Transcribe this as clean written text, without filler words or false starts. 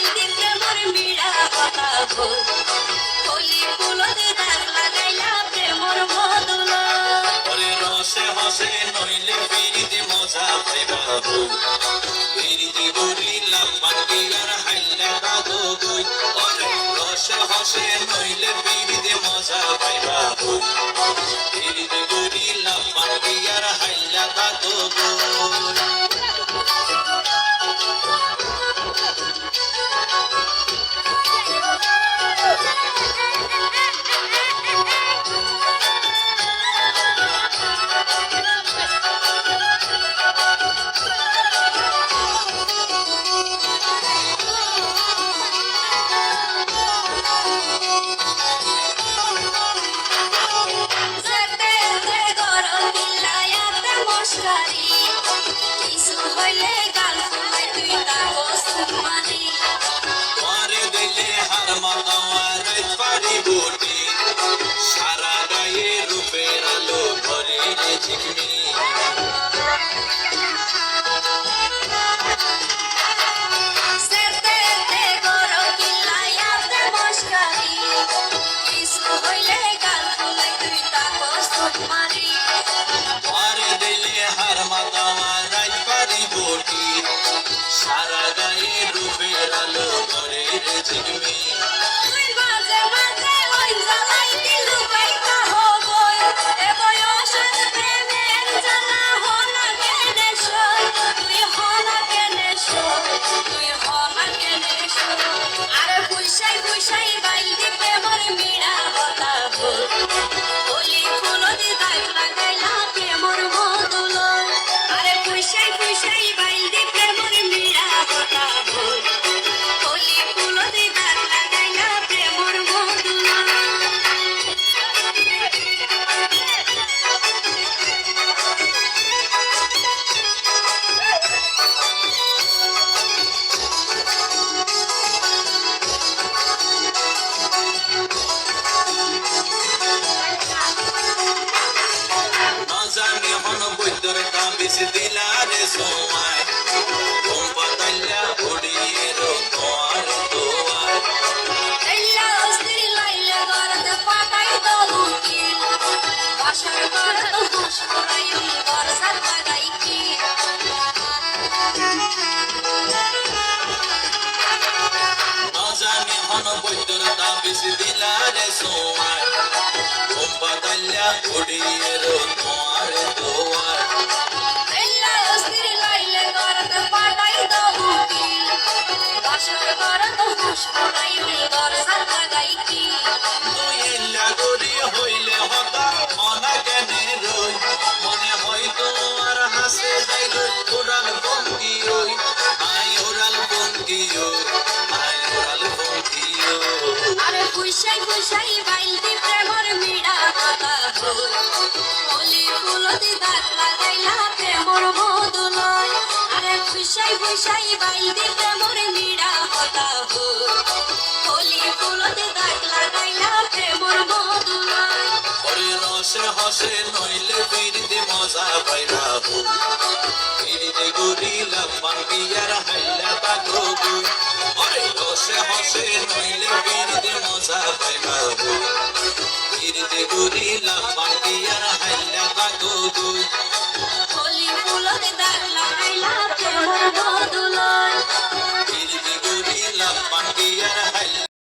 বাইন্দি প্রেমর মিড়া কথা গো কলি ফুলতে দাগ লাগাইলা প্রেমর বদল ওরে রসে হসে নইলে পিরিতি মজা পাইবা গো পিরিতি গরিলা পাটিয়ার হাইলা দাগো গই ওরে রসে হসে নইলে পিরিতি মজা পাইবা গো পিরিতি গরিলা পাটিয়ার হাইলা দাগো গই সারা গায়ে রূপের আলো ভরে ঝিকমি সারা গায়ে রূপের আলো ভরে ঝিকমি বেশি দিলারে সময় ঘুম পাতাইলা ঘুরিয়ে তোমার দোয়ার জানি হন বৈদ্যর তা বেশি দিলারে সময় ঘুম পাতাইলা ঘুরিয়ে তোমার দোয়ার হইলে হতা মনা কেনে রই মনে হয়তো আর হাসে যাই ওরাল বঙ্গি ওই আই ওরাল বঙ্গি আই ওরাল বঙ্গি আরে পুষাই পুষাই বাইলদি প্রেমর মিড়া কথা কলি ফুলতে দাগ লাগাইলা প্রেমর বদল আরে পুষাই পুষাই বাইলদি প্রেমর মিড়া কথা কলি ফুলতে দাগ লাগাইলা প্রেমর বদল ওরে রসে হসে নইলে পিরিতে মজা পাইবা পিরিতে গরিলা পাটিয়ার হাইলা দাগো গই ওরে রসে হসে নইলে পিরিতে মজা পাইবা পিরিতে গরিলা পাটিয়ার হাইলা